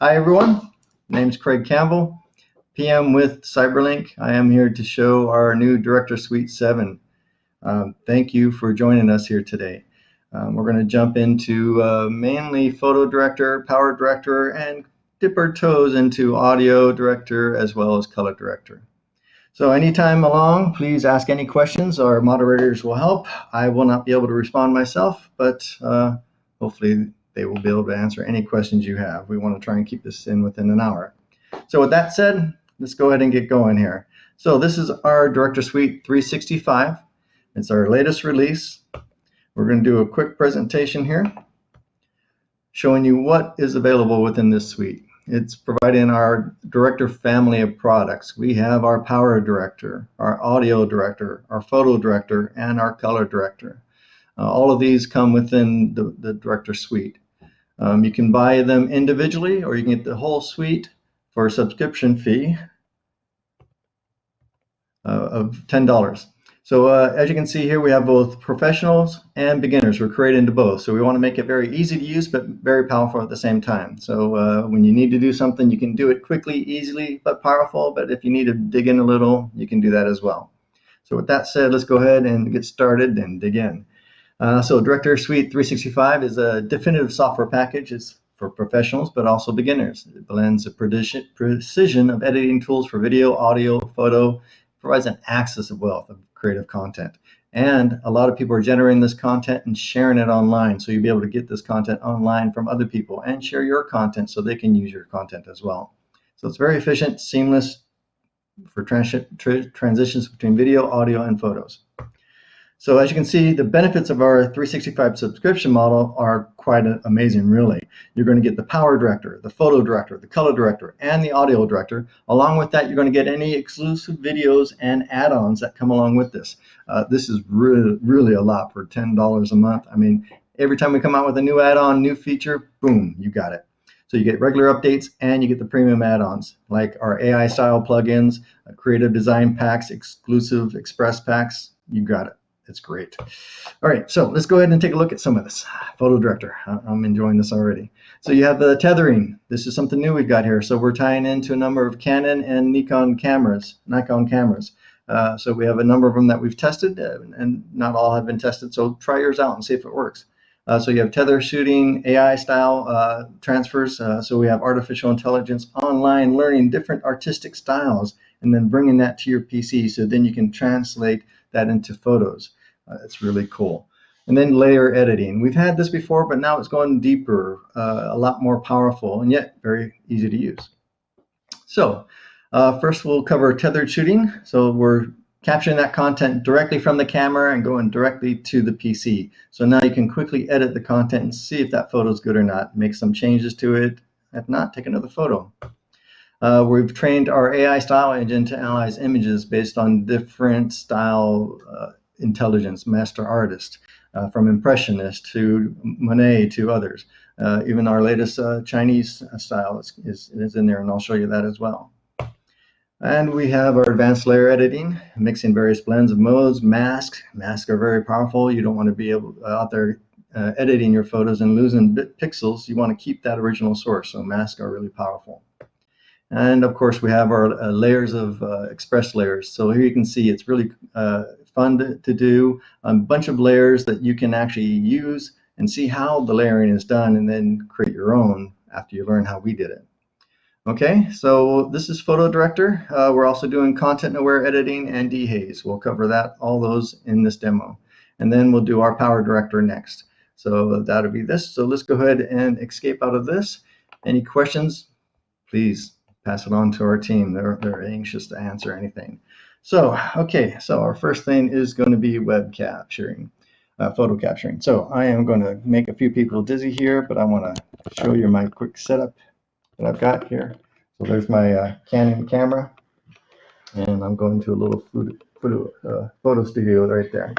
Hi everyone, my name is Craig Campbell, PM with CyberLink. I am here to show our new Director Suite 7. Thank you for joining us here today. We're going to jump into mainly PhotoDirector, PowerDirector, and dip our toes into Audio Director as well as Color Director. So anytime along, please ask any questions. Our moderators will help. I will not be able to respond myself, but hopefully they will be able to answer any questions you have. We want to try and keep this in within an hour. So with that said, let's go ahead and get going here. So this is our Director Suite 365. It's our latest release. We're going to do a quick presentation here showing you what is available within this suite. It's providing our Director family of products. We have our PowerDirector, our Audio Director, our Photo Director, and our Color Director. All of these come within the Director Suite. You can buy them individually, or you can get the whole suite for a subscription fee of $10. So as you can see here, we have both professionals and beginners. We're created into both. So we want to make it very easy to use, but very powerful at the same time. So when you need to do something, you can do it quickly, easily, but powerful. But if you need to dig in a little, you can do that as well. So with that said, let's go ahead and get started and dig in. So Director Suite 365 is a definitive software package. It's for professionals, but also beginners. It blends the precision of editing tools for video, audio, photo, provides an access of wealth of creative content. And a lot of people are generating this content and sharing it online. So you'll be able to get this content online from other people and share your content so they can use your content as well. So it's very efficient, seamless for transitions between video, audio, and photos. So as you can see, the benefits of our 365 subscription model are quite amazing, really. You're going to get the PowerDirector, the Photo Director, the Color Director, and the Audio Director. Along with that, you're going to get any exclusive videos and add-ons that come along with this. This is really a lot for $10 a month. I mean, every time we come out with a new add-on, new feature, boom, you got it. So you get regular updates and you get the premium add-ons like our AI style plugins, creative design packs, exclusive express packs. You got it. It's great. All right, so let's go ahead and take a look at some of this. PhotoDirector, I'm enjoying this already. So you have the tethering. This is something new we've got here. So we're tying into a number of Canon and Nikon cameras. So we have a number of them that we've tested, and not all have been tested. So try yours out and see if it works. So you have Tethered Shooting, AI style transfers. So we have artificial intelligence, online learning different artistic styles, and then bringing that to your PC so then you can translate that into photos. It's really cool. And then layer editing. We've had this before, but now it's going deeper, a lot more powerful, and yet very easy to use. So first we'll cover tethered shooting. So we're capturing that content directly from the camera and going directly to the PC. So now you can quickly edit the content and see if that photo is good or not, make some changes to it. If not, take another photo. We've trained our AI style engine to analyze images based on different style intelligence, master artist, from Impressionist to Monet to others. Even our latest Chinese style is in there, and I'll show you that as well. And we have our advanced layer editing, mixing various blends of modes, masks. Masks are very powerful. You don't want to be out there editing your photos and losing pixels. You want to keep that original source, so masks are really powerful. And of course, we have our layers of express layers. So here you can see it's really fun to do a bunch of layers that you can actually use and see how the layering is done and then create your own after you learn how we did it. Okay, so this is PhotoDirector. We're also doing content-aware editing and dehaze. We'll cover all those in this demo. And then we'll do our PowerDirector next. So that'll be this. So let's go ahead and escape out of this. Any questions, please pass it on to our team. They're anxious to answer anything. So, okay, so our first thing is going to be web capturing, photo capturing. So I am going to make a few people dizzy here, but I want to show you my quick setup that I've got here. So there's my Canon camera, and I'm going to a little photo studio right there.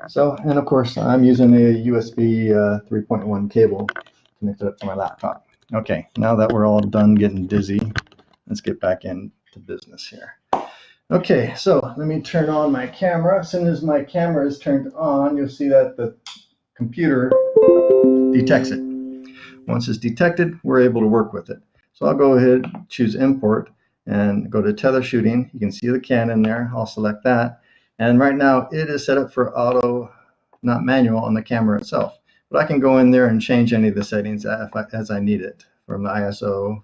So, and of course, I'm using a USB 3.1 cable connected up to my laptop. Okay, now that we're all done getting dizzy, let's get back into business here. Okay, so let me turn on my camera. As soon as my camera is turned on, you'll see that the computer detects it. Once it's detected, we're able to work with it. So I'll go ahead, choose import, and go to Tethered Shooting. You can see the Canon there. I'll select that. And right now it is set up for auto, not manual, on the camera itself. But I can go in there and change any of the settings as I need it, from the ISO,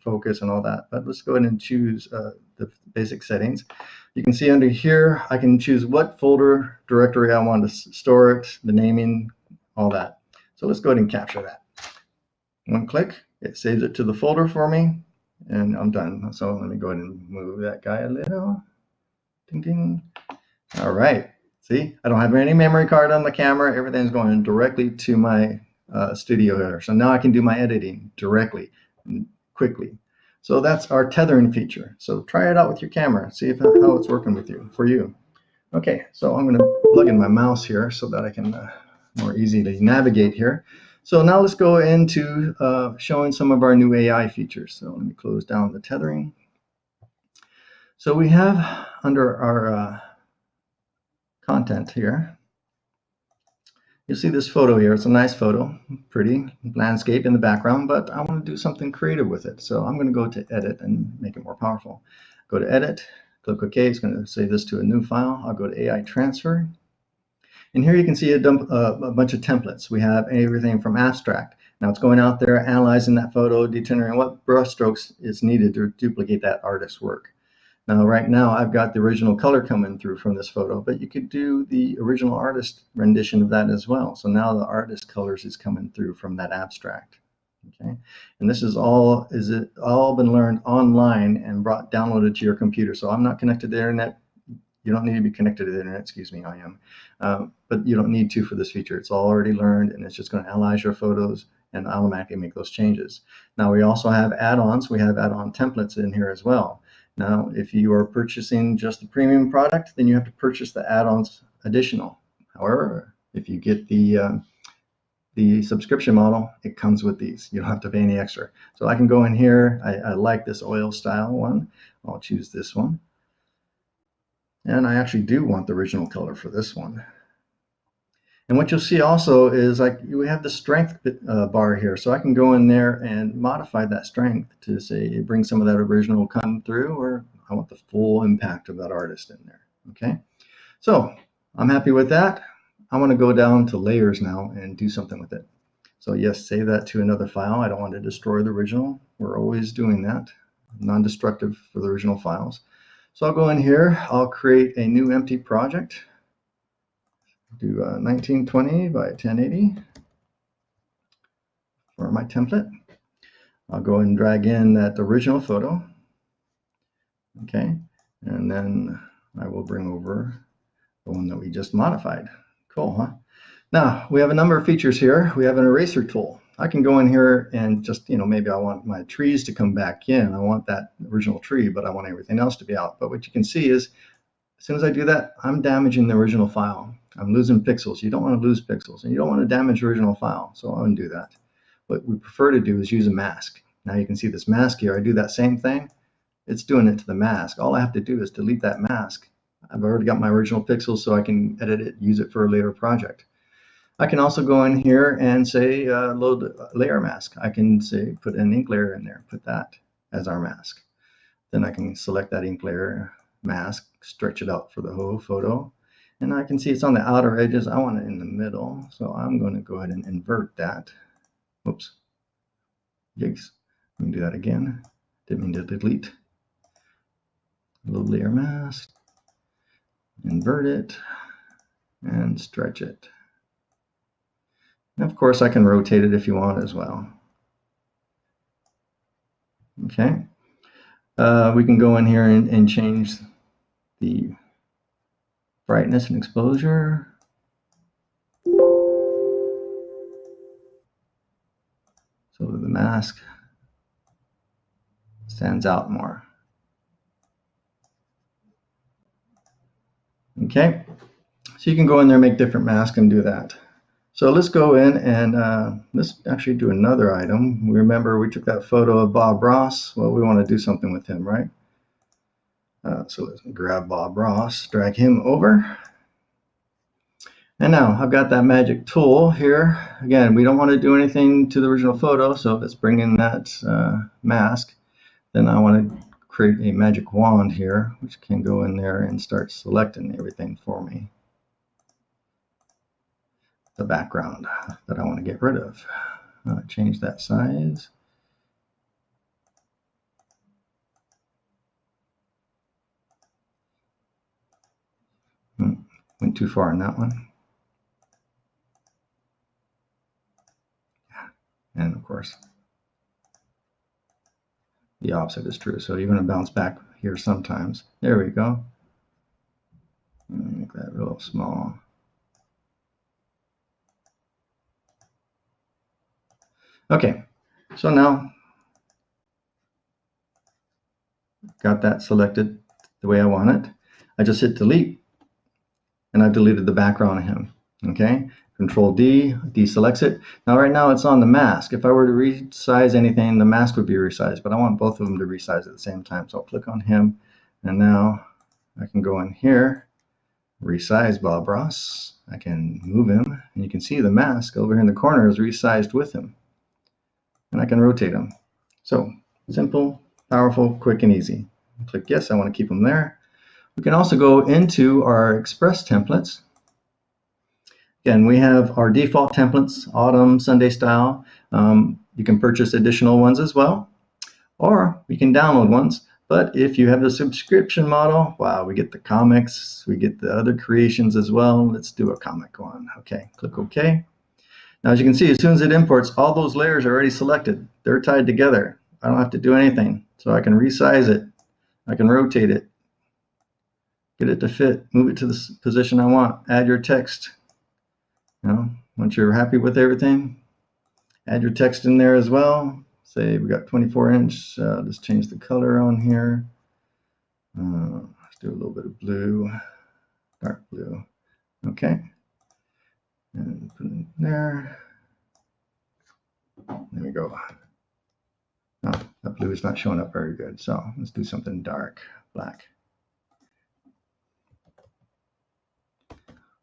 focus, and all that. But let's go ahead and choose the basic settings. You can see under here, I can choose what folder directory I want to store it, the naming, all that. So let's go ahead and capture that. One click, it saves it to the folder for me, and I'm done. So let me go ahead and move that guy a little. Ding, ding. All right. See, I don't have any memory card on the camera. Everything's going directly to my studio here. So now I can do my editing directly and quickly. So that's our tethering feature. So try it out with your camera. See how it's working with you, for you. Okay, so I'm going to plug in my mouse here so that I can more easily navigate here. So now let's go into showing some of our new AI features. So let me close down the tethering. So we have under our content here, you'll see this photo here. It's a nice photo, pretty landscape in the background, but I want to do something creative with it. So I'm going to go to edit and make it more powerful. Go to edit, click OK. It's going to save this to a new file. I'll go to AI transfer. And here you can see a bunch of templates. We have everything from abstract. Now it's going out there, analyzing that photo, determining what brush strokes is needed to duplicate that artist's work. Now, right now, I've got the original color coming through from this photo, but you could do the original artist rendition of that as well. So now the artist colors is coming through from that abstract. Okay, and this is all been learned online and downloaded to your computer. So I'm not connected to the internet. You don't need to be connected to the internet, excuse me, I am. But you don't need to for this feature. It's all already learned, and it's just going to analyze your photos and automatically make those changes. Now we also have add-ons. We have add-on templates in here as well. Now, if you are purchasing just the premium product, then you have to purchase the add-ons additional. However, if you get the subscription model, it comes with these. You don't have to pay any extra. So I can go in here. I like this oil style one. I'll choose this one. And I actually do want the original color for this one. And what you'll see also is like we have the strength bar here. So I can go in there and modify that strength to say bring some of that original come through, or I want the full impact of that artist in there. Okay, so I'm happy with that. I want to go down to layers now and do something with it. So yes, save that to another file. I don't want to destroy the original. We're always doing that. Non-destructive for the original files. So I'll go in here, I'll create a new empty project. Do 1920 by 1080 for my template. I'll go and drag in that original photo. Okay, and then I will bring over the one that we just modified. Cool, huh? Now, we have a number of features here. We have an eraser tool. I can go in here and just, maybe I want my trees to come back in. I want that original tree, but I want everything else to be out. But what you can see is, as soon as I do that, I'm damaging the original file. I'm losing pixels. You don't want to lose pixels, and you don't want to damage the original file. So I'll undo that. What we prefer to do is use a mask. Now you can see this mask here. I do that same thing. It's doing it to the mask. All I have to do is delete that mask. I've already got my original pixels, so I can edit it, use it for a later project. I can also go in here and say load layer mask. I can say put an ink layer in there, put that as our mask. Then I can select that ink layer mask, stretch it out for the whole photo. And I can see it's on the outer edges. I want it in the middle. So I'm going to go ahead and invert that. Whoops. Yikes. Let me do that again. Didn't mean to delete. Load layer mask. Invert it. And stretch it. And of course, I can rotate it if you want as well. Okay. We can go in here and change the brightness and exposure. So that the mask stands out more. Okay. So you can go in there, make different masks and do that. So let's go in and let's actually do another item. Remember, we took that photo of Bob Ross. Well, we want to do something with him, right? So let's grab Bob Ross, drag him over. And now I've got that magic tool here. Again, we don't want to do anything to the original photo, so let's bring in that mask. Then I want to create a magic wand here, which can go in there and start selecting everything for me. The background that I want to get rid of. Change that size. Went too far in that one. And of course, the opposite is true. So you're going to bounce back here sometimes. There we go. Make that real small. Okay, so now got that selected the way I want it. I just hit delete, and I've deleted the background of him. Okay, Control D, deselects it. Now right now it's on the mask. If I were to resize anything, the mask would be resized, but I want both of them to resize at the same time. So I'll click on him, and now I can go in here, resize Bob Ross. I can move him, and you can see the mask over here in the corner is resized with him. And I can rotate them. So simple, powerful, quick, and easy. Click yes, I want to keep them there. We can also go into our Express templates. Again, we have our default templates, autumn, Sunday style. You can purchase additional ones as well, or you can download ones. But if you have the subscription model, wow, we get the comics, we get the other creations as well. Let's do a comic one. Okay, click OK. Now, as you can see, as soon as it imports, all those layers are already selected. They're tied together. I don't have to do anything. So I can resize it. I can rotate it. Get it to fit. Move it to the position I want. Add your text. Once you're happy with everything, add your text in there as well. Say we got 24-inch. Just change the color on here. Let's do a little bit of blue, dark blue. Okay. And put it in there. There we go. Oh, that blue is not showing up very good, so let's do something dark, black.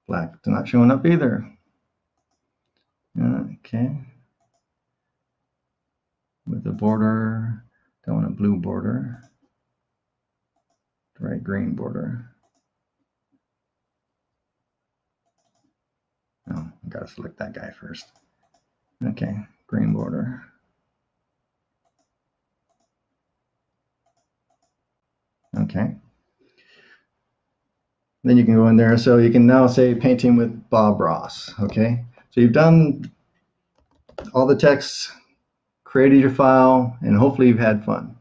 Black is not showing up either. Okay. With the border, don't want a blue border. Right, green border. Oh, I gotta select that guy first. Okay, green border. Okay. Then you can go in there. So you can now say painting with Bob Ross. Okay. So you've done all the text, created your file, and hopefully you've had fun.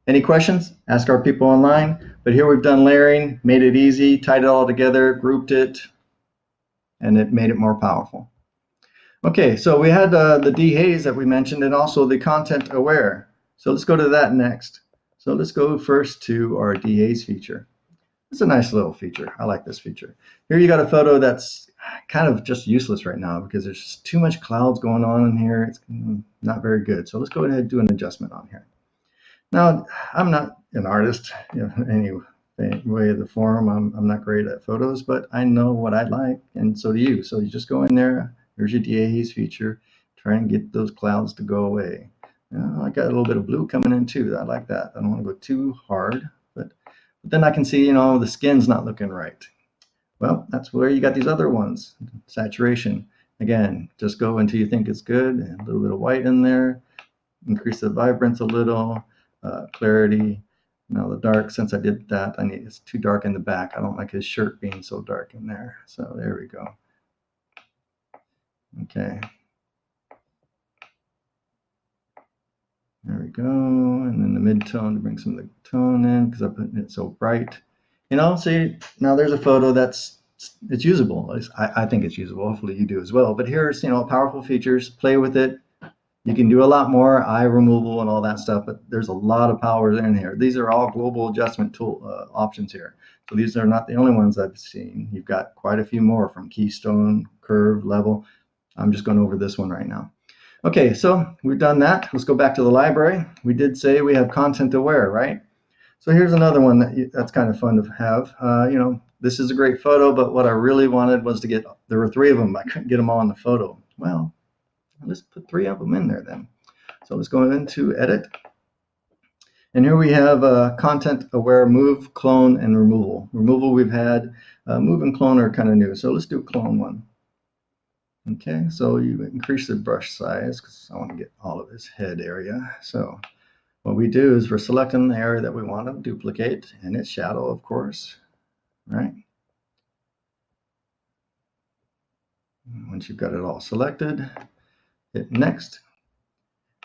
Any questions? Ask our people online. But here we've done layering, made it easy, tied it all together, grouped it, and it made it more powerful. Okay, so we had the dehaze that we mentioned, and also the content aware. So let's go to that next. So let's go first to our dehaze feature. It's a nice little feature. I like this feature. Here you got a photo that's kind of just useless right now because there's just too much clouds going on in here. It's not very good. So let's go ahead and do an adjustment on here. Now, I'm not an artist in any way of the form. I'm not great at photos, but I know what I like, and so do you. So you just go in there. Here's your dehaze feature. Try and get those clouds to go away. I got a little bit of blue coming in too. I like that. I don't want to go too hard, but then I can see, the skin's not looking right. Well, that's where you got these other ones. Saturation. Again, just go until you think it's good. And a little bit of white in there. Increase the vibrance a little. Clarity. Now the dark, since I did that, it's too dark in the back. I don't like his shirt being so dark in there. So there we go. Okay. There we go. And then the mid-tone to bring some of the tone in because I'm putting it so bright. See, now there's a photo it's usable. I think it's usable. Hopefully you do as well. But here's, powerful features. Play with it. You can do a lot more, eye removal and all that stuff, but there's a lot of powers in here. These are all global adjustment tool options here. So these are not the only ones I've seen. You've got quite a few more from keystone, curve, level. I'm just going over this one right now. Okay, so we've done that. Let's go back to the library. We did say we have content aware, right? So here's another one that's kind of fun to have. this is a great photo, but what I really wanted was to get, there were 3 of them. I couldn't get them all in the photo. Well, let's put 3 of them in there then. So let's go into edit. And here we have content aware move, clone, and removal. Removal we've had, move and clone are kind of new. So let's do clone one. Okay, so you increase the brush size because I want to get all of his head area. So what we do is we're selecting the area that we want to duplicate, and it's shadow, of course, right? Once you've got it all selected, hit next.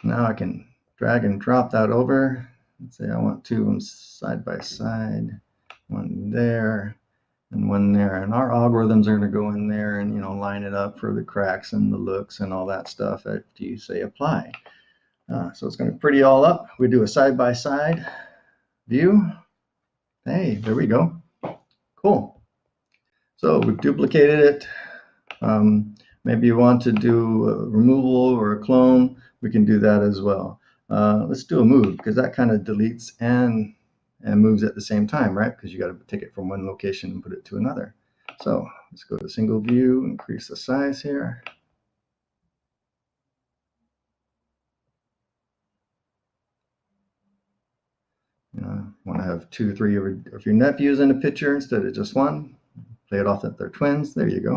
Now I can drag and drop that over. Let's say I want 2 of them side by side, one there and one there. And our algorithms are going to go in there and, you know, line it up for the cracks and the looks and all that stuff after you say apply. So it's going to pretty all up. We do a side by side view. Hey, there we go. Cool. So we've duplicated it. Maybe you want to do a removal or a clone. We can do that as well. Let's do a move because that kind of deletes and moves at the same time, right? Because you got to take it from one location and put it to another. So let's go to single view, increase the size here. Want to have 2, 3 of your nephews in a picture instead of just one. Play it off that they're twins. There you go.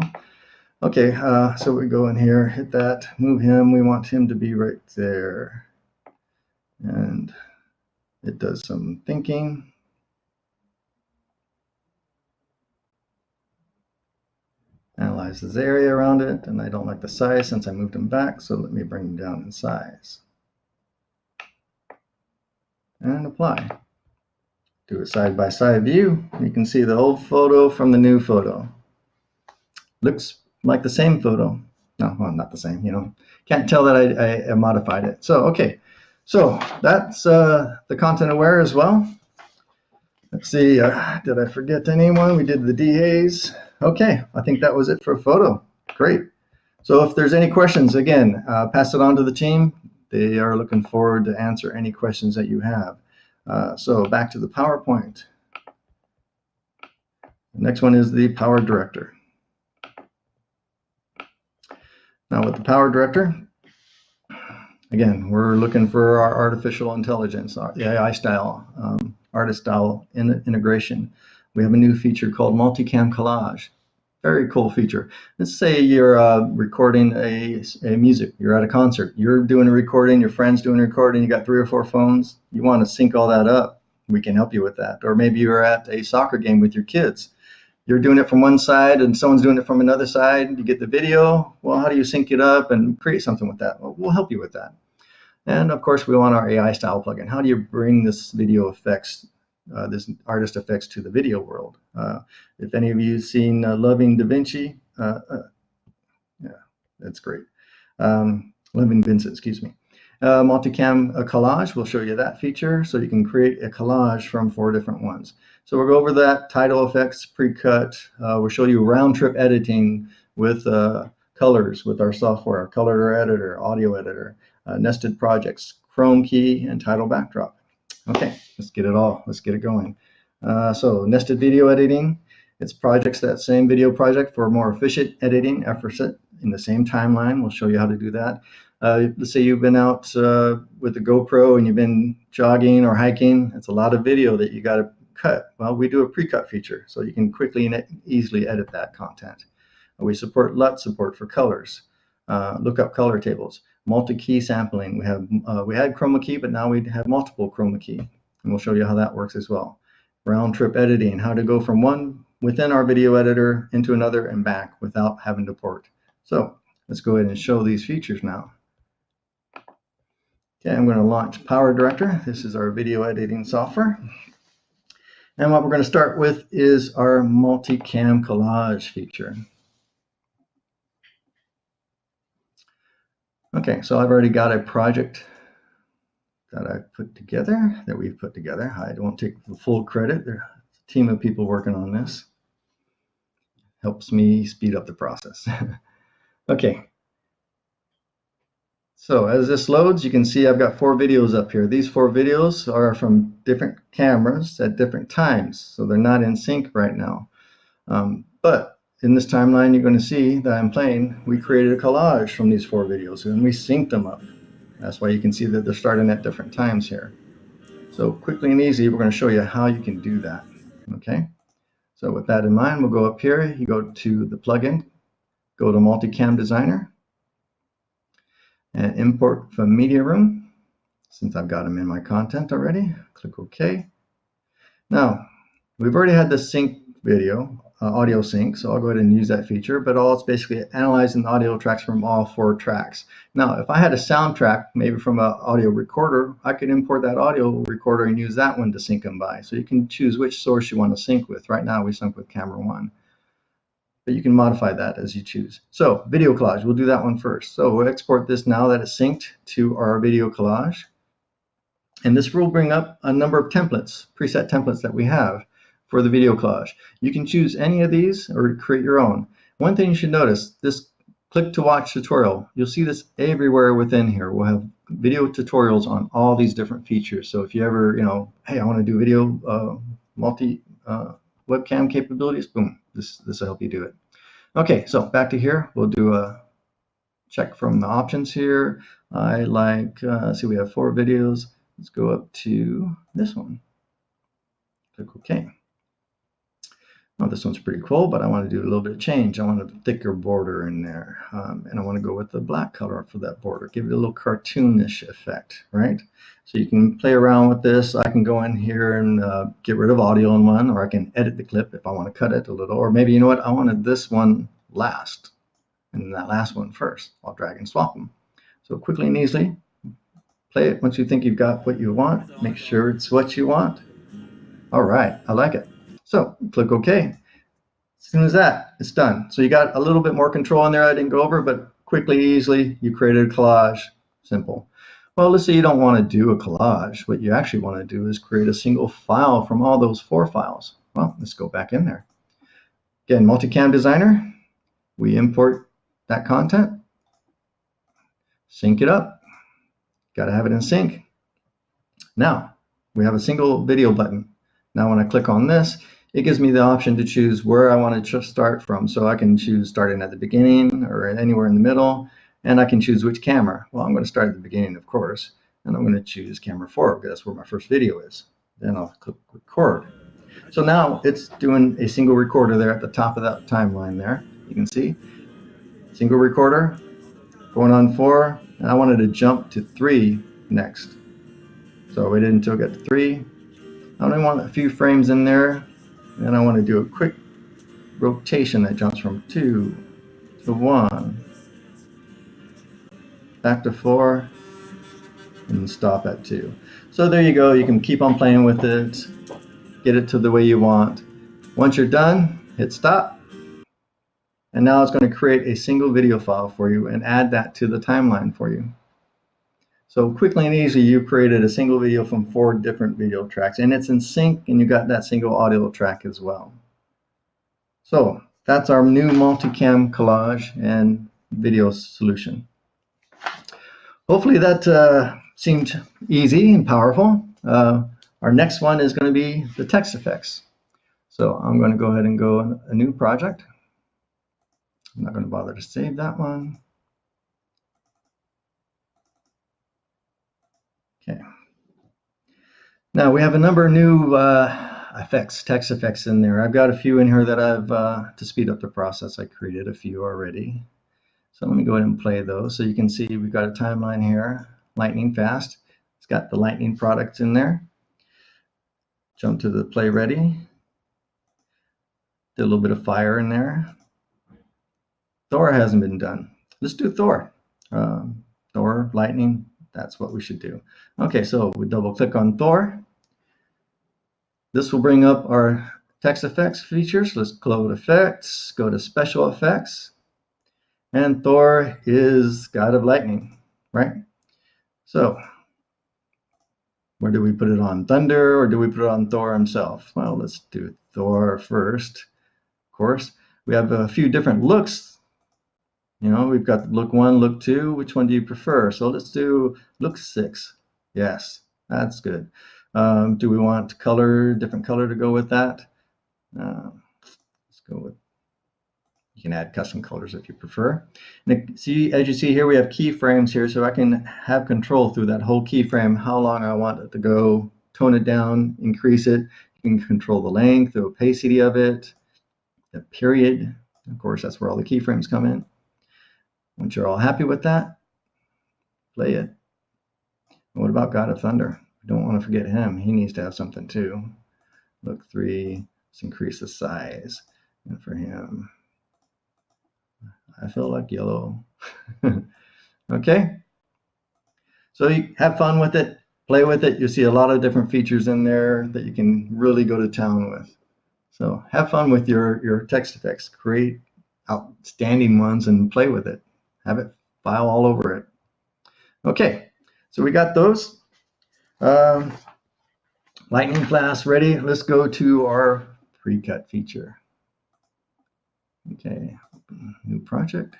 Okay, so we go in here, hit that, move him. We want him to be right there. And it does some thinking. Analyzes the area around it, and I don't like the size since I moved him back, so let me bring him down in size. And apply. Do a side-by-side view. You can see the old photo from the new photo. Looks like the same photo. No, well, not the same, you know. Can't tell that I modified it. So, okay. So that's the content aware as well. Let's see, did I forget anyone? We did the DAs. Okay, I think that was it for photo. Great. So if there's any questions, again, pass it on to the team. They are looking forward to answer any questions that you have. So back to the PowerPoint. The next one is the PowerDirector. Now with the PowerDirector, again, we're looking for our artificial intelligence, the AI style, artist style integration. We have a new feature called MultiCam Collage. Very cool feature. Let's say you're recording a music. You're at a concert. You're doing a recording. Your friend's doing a recording. You got 3 or 4 phones. You want to sync all that up. We can help you with that. Or maybe you're at a soccer game with your kids. You're doing it from one side and someone's doing it from another side. You get the video. Well, how do you sync it up and create something with that? Well, we'll help you with that. And of course, we want our AI style plugin. How do you bring this video effects, this artist effects to the video world? If any of you have seen Loving Da Vinci, yeah, that's great. Loving Vincent, excuse me. MultiCam collage, we'll show you that feature. So you can create a collage from 4 different ones. So we'll go over that, title effects, pre-cut. We'll show you round trip editing with colors with our software, color editor, audio editor, nested projects, Chrome key, and title backdrop. Okay, let's get it going. So nested video editing, it's projects that same video project for more efficient editing efforts in the same timeline. We'll show you how to do that. Let's say you've been out with the GoPro and you've been jogging or hiking. It's a lot of video that you got to cut. Well, we do a pre-cut feature, so you can quickly and easily edit that content. We support LUT support for colors, lookup color tables, multi-key sampling. We had chroma key, but now we have multiple chroma key, and we'll show you how that works as well. Round trip editing, how to go from one within our video editor into another and back without having to port. So let's go ahead and show these features now. Okay, I'm going to launch PowerDirector. This is our video editing software. And what we're going to start with is our MultiCam Collage feature. Okay, so I've already got a project that I've put together, that we've put together. I won't take the full credit. There's a team of people working on this. Helps me speed up the process. Okay. So as this loads, you can see I've got 4 videos up here. These 4 videos are from different cameras at different times, so they're not in sync right now. But in this timeline, you're going to see that I'm playing, we created a collage from these 4 videos and we synced them up. That's why you can see that they're starting at different times here. So quickly and easy, we're going to show you how you can do that. Okay. So with that in mind, we'll go up here. You go to the plugin, go to MultiCam Designer, and import from Media Room. Since I've got them in my content already, click OK. Now, we've already had the sync video, audio sync, so I'll go ahead and use that feature, but all it's basically analyzing the audio tracks from all 4 tracks. Now, if I had a soundtrack, maybe from an audio recorder, I could import that audio recorder and use that one to sync them by. So you can choose which source you want to sync with. Right now, we sync with camera 1. But you can modify that as you choose. So, video collage, we'll do that one first. So we'll export this now that it's synced to our video collage. And this will bring up a number of templates, preset templates that we have for the video collage. You can choose any of these or create your own. One thing you should notice, this click to watch tutorial, you'll see this everywhere within here. We'll have video tutorials on all these different features. So if you ever, hey, I want to do video webcam capabilities, boom, this will help you do it. Okay, so back to here, we'll do a check from the options here. I like, see we have 4 videos. Let's go up to this one. Click OK. Well, this one's pretty cool, but I want to do a little bit of change. I want a thicker border in there, and I want to go with the black color for that border. Give it a little cartoonish effect, right? So you can play around with this. I can go in here and get rid of audio in one, or I can edit the clip if I want to cut it a little, or maybe, you know what, I wanted this one last, and that last one first. I'll drag and swap them. So quickly and easily, play it. Once you think you've got what you want, make sure it's what you want. All right, I like it. So click OK. As soon as that, it's done. So you got a little bit more control in there I didn't go over, but quickly, easily, you created a collage. Simple. Well, let's say you don't want to do a collage. What you actually want to do is create a single file from all those 4 files. Well, let's go back in there. Again, MultiCam Designer. We import that content, sync it up. Got to have it in sync. Now, we have a single video button. Now, when I click on this, it gives me the option to choose where I want to start from. So I can choose starting at the beginning or anywhere in the middle, and I can choose which camera. Well, I'm going to start at the beginning, of course, and I'm going to choose camera 4 because that's where my first video is. Then I'll click record. So now it's doing a single recorder there at the top of that timeline there. You can see single recorder going on 4, and I wanted to jump to 3 next. So I waited until I got to 3. I only want a few frames in there, and I want to do a quick rotation that jumps from 2 to 1, back to 4, and stop at 2. So there you go. You can keep on playing with it, get it to the way you want. Once you're done, hit stop. And now it's going to create a single video file for you and add that to the timeline for you. So quickly and easily, you created a single video from 4 different video tracks, and it's in sync, and you got that single audio track as well. So that's our new multicam collage and video solution. Hopefully that seemed easy and powerful. Our next one is going to be the text effects. So I'm going to go ahead and go on a new project. I'm not going to bother to save that one. Okay. Now we have a number of new effects, text effects in there. I've got a few in here that I've, to speed up the process, I created a few already. So let me go ahead and play those. So you can see we've got a timeline here, lightning fast. It's got the lightning products in there. Jump to the play ready. Did a little bit of fire in there. Thor hasn't been done. Let's do Thor. Thor, lightning, that's what we should do. Okay, so we double click on Thor. This will bring up our text effects features. Let's go to effects, go to special effects. And Thor is God of Lightning, right? So where do we put it on? Thunder, or do we put it on Thor himself? Well, let's do Thor first. Of course, we have a few different looks. You know, we've got look 1, look 2. Which one do you prefer? So let's do look 6. Yes, that's good. Do we want color, different color to go with that? Let's go with, you can add custom colors if you prefer. And see, as you see here, we have keyframes here, so I can have control through that whole keyframe, how long I want it to go, tone it down, increase it. You can control the length, the opacity of it, the period. Of course, that's where all the keyframes come in. Once you're all happy with that, play it. What about God of Thunder? We don't want to forget him. He needs to have something too. Look, 3, let's increase the size. And for him, I feel like yellow. Okay, so you have fun with it, play with it. You'll see a lot of different features in there that you can really go to town with. So have fun with your text effects. Create outstanding ones and play with it. Have it file all over it. Okay, so we got those. Lightning class ready. Let's go to our pre-cut feature. Okay, new project.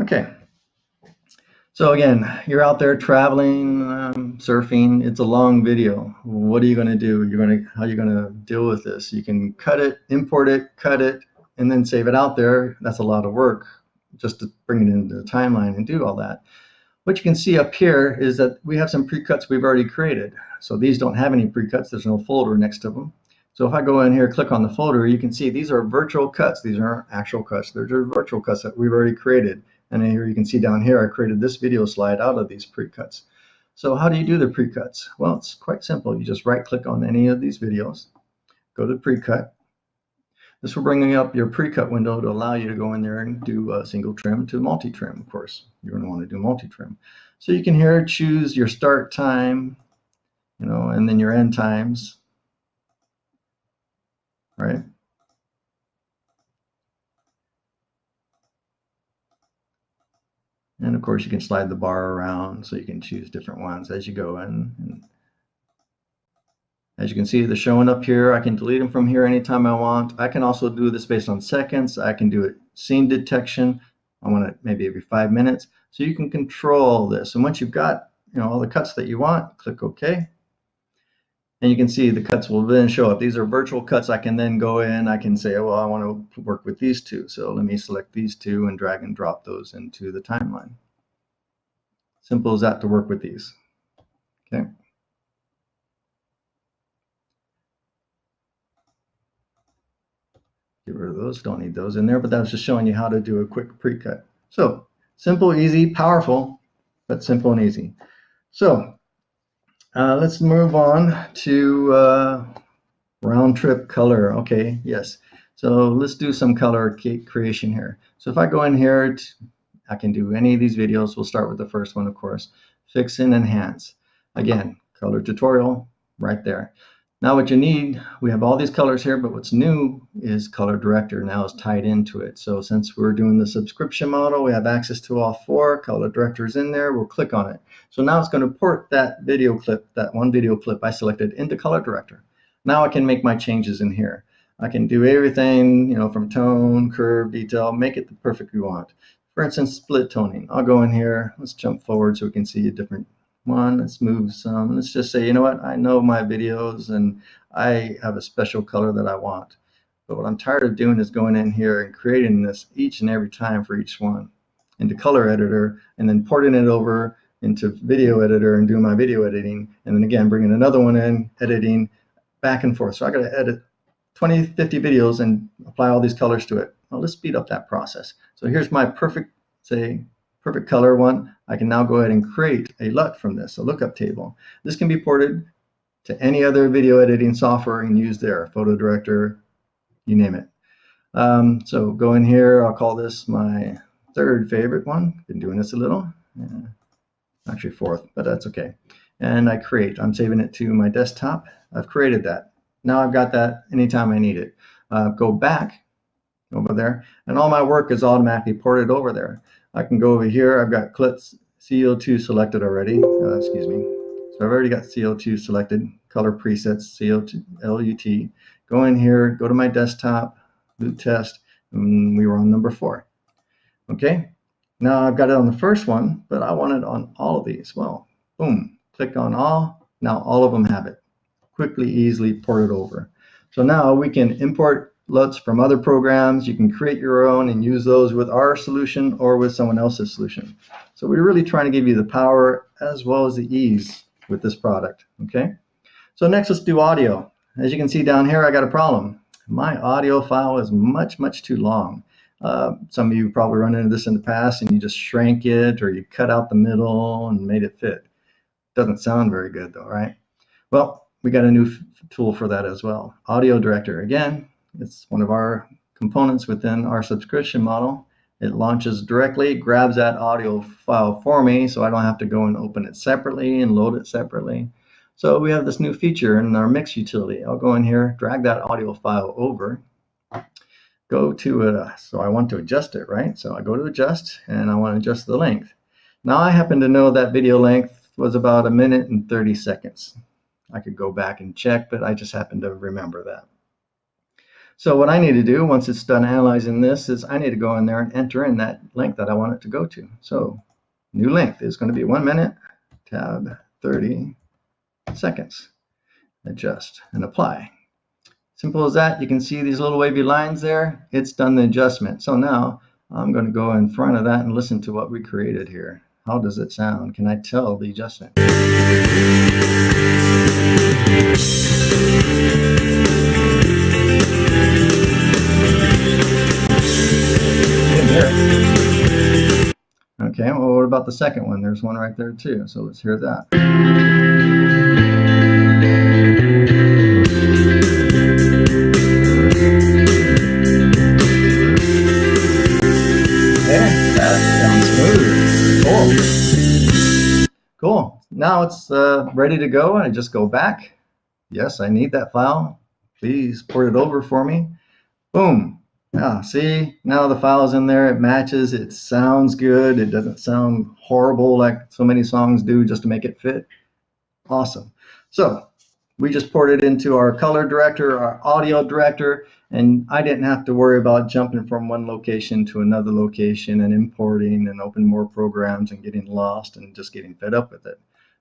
Okay, so again, you're out there traveling, surfing. It's a long video. What are you going to do? How are you going to deal with this? You can cut it, import it, cut it, and then save it out there. That's a lot of work just to bring it into the timeline and do all that. What you can see up here is that we have some pre-cuts we've already created. So these don't have any pre-cuts. There's no folder next to them. So if I go in here, click on the folder, you can see these are virtual cuts. These aren't actual cuts. They're just virtual cuts that we've already created. And here you can see down here, I created this video slide out of these pre-cuts. So how do you do the pre-cuts? Well, it's quite simple. You just right-click on any of these videos, go to pre-cut. This will bring up your pre-cut window to allow you to go in there and do single trim to multi-trim. Of course, you're going to want to do multi-trim. So you can here choose your start time, and then your end times, right? And of course, you can slide the bar around so you can choose different ones as you go in. And as you can see, they're showing up here. I can delete them from here anytime I want. I can also do this based on seconds. I can do it scene detection. I want it maybe every 5 minutes. So you can control this. And once you've got all the cuts that you want, click OK. And you can see the cuts will then show up. These are virtual cuts. I can then go in. I can say, well, I want to work with these two. So let me select these two and drag and drop those into the timeline. Simple as that to work with these. Okay. Get rid of those, don't need those in there, but that was just showing you how to do a quick pre-cut. So simple, easy, powerful, but simple and easy. So let's move on to round trip color. Okay, yes. So let's do some color creation here. So if I go in here, I can do any of these videos. We'll start with the first one, of course. Fix and enhance. Again, color tutorial right there. Now what you need, we have all these colors here, but what's new is PowerDirector now is tied into it. So since we're doing the subscription model, we have access to all 4. PowerDirector is in there. We'll click on it. So now it's going to port that video clip, that one video clip I selected, into PowerDirector. Now I can make my changes in here. I can do everything, from tone, curve, detail, make it the perfect you want. For instance, split toning. I'll go in here. Let's jump forward so we can see a different one. Let's move some. Let's just say, you know what? I know my videos and I have a special color that I want. But what I'm tired of doing is going in here and creating this each and every time for each one into color editor and then porting it over into video editor and doing my video editing. And then again, bringing another one in, editing back and forth. So I got to edit 20, 50 videos and apply all these colors to it. Well, let's speed up that process. So here's my perfect color one. I can now go ahead and create a LUT from this, a lookup table. This can be ported to any other video editing software and used there, PhotoDirector, you name it. So go in here, I'll call this my 3rd favorite one. Been doing this a little, actually 4th, but that's okay. And I create, I'm saving it to my desktop. I've created that. Now I've got that anytime I need it. Go back over there, and all my work is automatically ported over there. I can go over here. I've got clips CO2 selected already. Excuse me. So I've already got CO2 selected. Color presets CO2 LUT. Go in here. Go to my desktop. Loop test. And we were on number 4. Okay. Now I've got it on the first one, but I want it on all of these. Well, boom. Click on all. Now all of them have it. Quickly, easily ported over. So now we can import LUTs from other programs. You can create your own and use those with our solution or with someone else's solution. So we're really trying to give you the power as well as the ease with this product. Okay. So next, let's do audio. As you can see down here, I got a problem. My audio file is much too long. Some of you probably run into this in the past and you just shrank it or you cut out the middle and made it fit. Doesn't sound very good though, right? Well, we got a new tool for that as well. PhotoDirector, again, it's one of our components within our subscription model. It launches directly, grabs that audio file for me, so I don't have to go and open it separately and load it separately. So we have this new feature in our mix utility. I'll go in here, drag that audio file over, go to it. So I want to adjust it, right? So I go to adjust and I want to adjust the length. Now I happen to know that video length was about 1 minute and 30 seconds. I could go back and check, but I just happen to remember that. So what I need to do once it's done analyzing this is I need to go in there and enter in that length that I want it to go to. So new length is going to be 1 minute, tab 30 seconds. Adjust and apply. Simple as that. You can see these little wavy lines there. It's done the adjustment. So now I'm going to go in front of that and listen to what we created here. How does it sound? Can I tell the adjustment? Okay, well, what about the second one? There's one right there too, so let's hear that. Yeah, that sounds smooth. Cool. Now it's ready to go. I just go back. Yes, I need that file. Please port it over for me. Boom. Yeah, see, now the file is in there, it matches, it sounds good, it doesn't sound horrible like so many songs do just to make it fit. Awesome. So we just ported into our color director, our audio director, and I didn't have to worry about jumping from one location to another location and importing and opening more programs and getting lost and just getting fed up with it.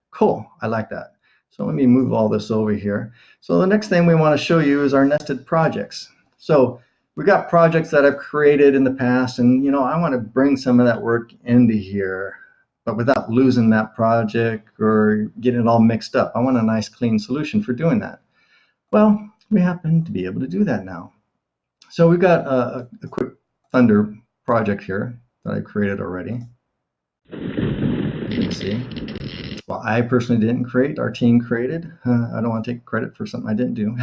Cool, I like that. So let me move all this over here. So the next thing we want to show you is our nested projects. So we got projects that I've created in the past, and I want to bring some of that work into here, but without losing that project or getting it all mixed up. I want a nice clean solution for doing that. Well, we happen to be able to do that now. So we've got a quick Thunder project here that I created already. You can see. Well, I personally didn't create, our team created. I don't want to take credit for something I didn't do.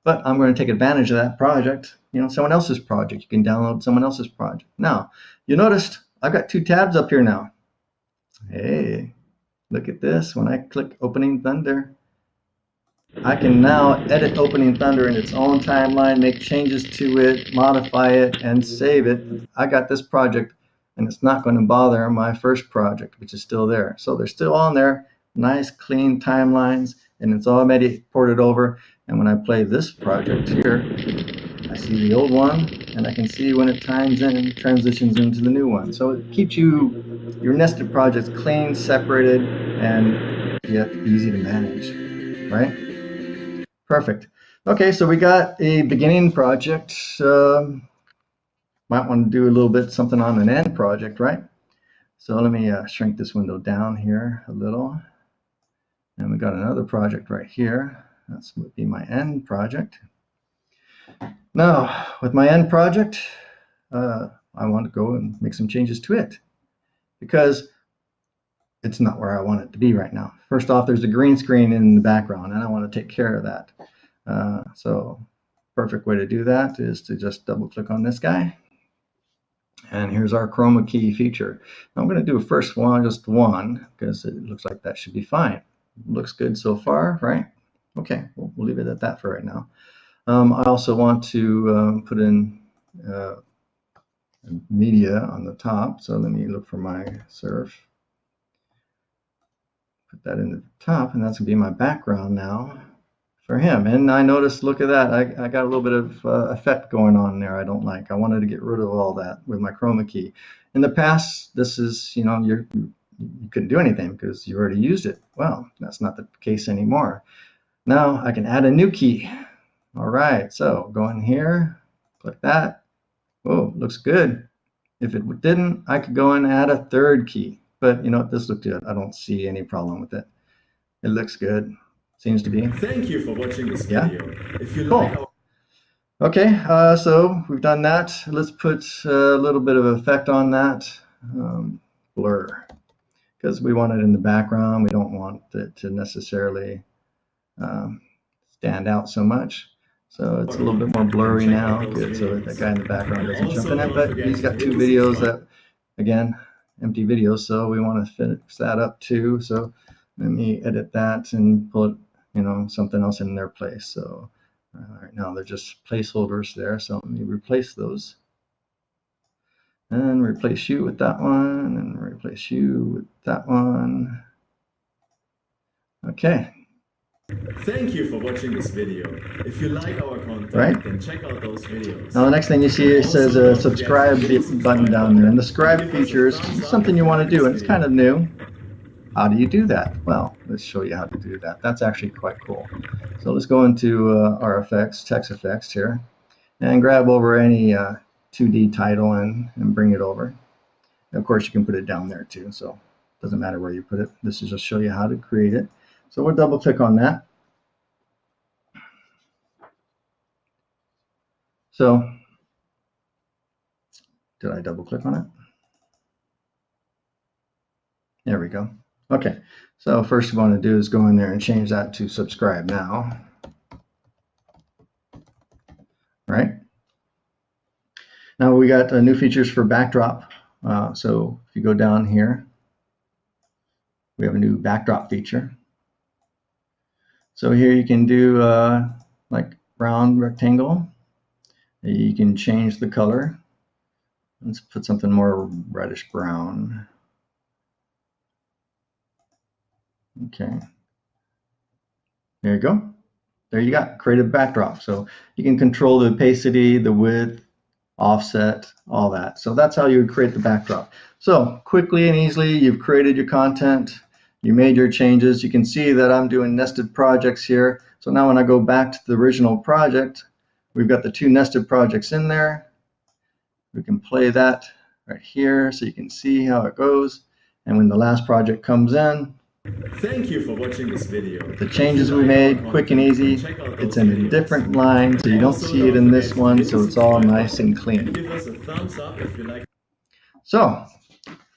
But I'm going to take advantage of that project, someone else's project. You can download someone else's project. Now, you noticed I've got 2 tabs up here now. Hey, look at this. When I click Opening Thunder, I can now edit Opening Thunder in its own timeline, make changes to it, modify it, and save it. I got this project, and it's not going to bother my first project, which is still there. So they're still on there, nice, clean timelines, and it's already ported over. And when I play this project here, I see the old one, and I can see when it times in and transitions into the new one. So it keeps your nested projects clean, separated, and yet easy to manage, right? Perfect. Okay, so we got a beginning project. Might want to do a little bit something on an end project, right? So let me shrink this window down here a little. And we got another project right here. That's would be my end project. Now, with my end project, I want to go and make some changes to it because it's not where I want it to be right now. First off, there's a green screen in the background, and I want to take care of that. So perfect way to do that is to just double click on this guy. And here's our chroma key feature. Now I'm going to do a first one, just one, because it looks like that should be fine. Looks good so far, right? Okay, we'll leave it at that for right now. I also want to put in media on the top. So let me look for my surf. Put that in the top, and that's going to be my background now for him. And I noticed, look at that, I got a little bit of effect going on there I don't like. I wanted to get rid of all that with my chroma key. In the past, this is, you're you couldn't do anything because you already used it. Well, that's not the case anymore. Now I can add a new key. All right, so go in here, click that. Oh, looks good. If it didn't, I could go and add a third key. But you know what, this looks good. I don't see any problem with it. It looks good. Seems to be. Thank you for watching this Yeah. video. If you Cool. like our Okay, so we've done that. Let's put a little bit of effect on that. Blur, because we want it in the background. We don't want it to necessarily stand out so much. So it's a little bit more blurry now. Good, so that guy in the background doesn't jump in it. But he's got two videos that, again, empty videos. So we want to fix that up too. So let me edit that and put, you know, something else in their place. So right now they're just placeholders there. So let me replace those. And replace you with that one, and replace you with that one. Okay. Thank you for watching this video. If you like our content, Right. then check out those videos. Now the next thing you see here says a subscribe button down there, and the subscribe feature is something you want to do, and it's kind of new. How do you do that? Well, let's show you how to do that. That's actually quite cool. So let's go into our effects, text effects here, and grab over any 2D title and bring it over. And of course, you can put it down there too, so it doesn't matter where you put it. This is just show you how to create it. So we'll double click on that. So did I double click on it? There we go. Okay, so first you want to do is go in there and change that to subscribe now. Right? Now we got new features for backdrop. So if you go down here, we have a new backdrop feature. So here you can do like round rectangle. You can change the color. Let's put something more reddish brown. Okay. There you go. There you got creative backdrop. So you can control the opacity, the width, offset, all that. So that's how you would create the backdrop. So quickly and easily, you've created your content. You made your changes. You can see that I'm doing nested projects here. So now when I go back to the original project, we've got the two nested projects in there. We can play that right here so you can see how it goes. And when the last project comes in, thank you for watching this video. the changes we made, quick and easy. It's in a different line, so you don't see it in this one, so it's all nice and clean. Give us a thumbs up if you like. So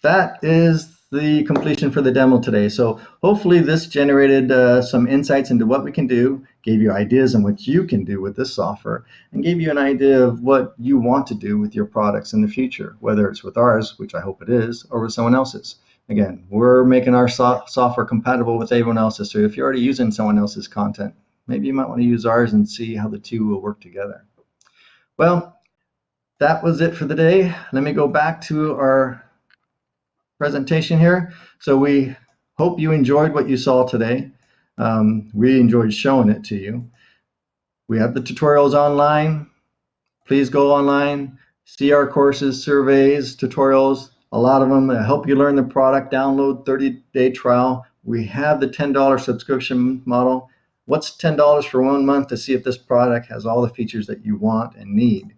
that is the completion for the demo today. So hopefully this generated some insights into what we can do, gave you ideas on what you can do with this software, and gave you an idea of what you want to do with your products in the future, whether it's with ours, which I hope it is, or with someone else's. Again, we're making our software compatible with everyone else's. So if you're already using someone else's content, maybe you might want to use ours and see how the two will work together. Well, that was it for the day. Let me go back to our presentation here. So we hope you enjoyed what you saw today. We enjoyed showing it to you. We have the tutorials online. Please go online, see our courses, surveys, tutorials, a lot of them that help you learn the product, download 30-day trial. We have the $10 subscription model. What's $10 for 1 month to see if this product has all the features that you want and need?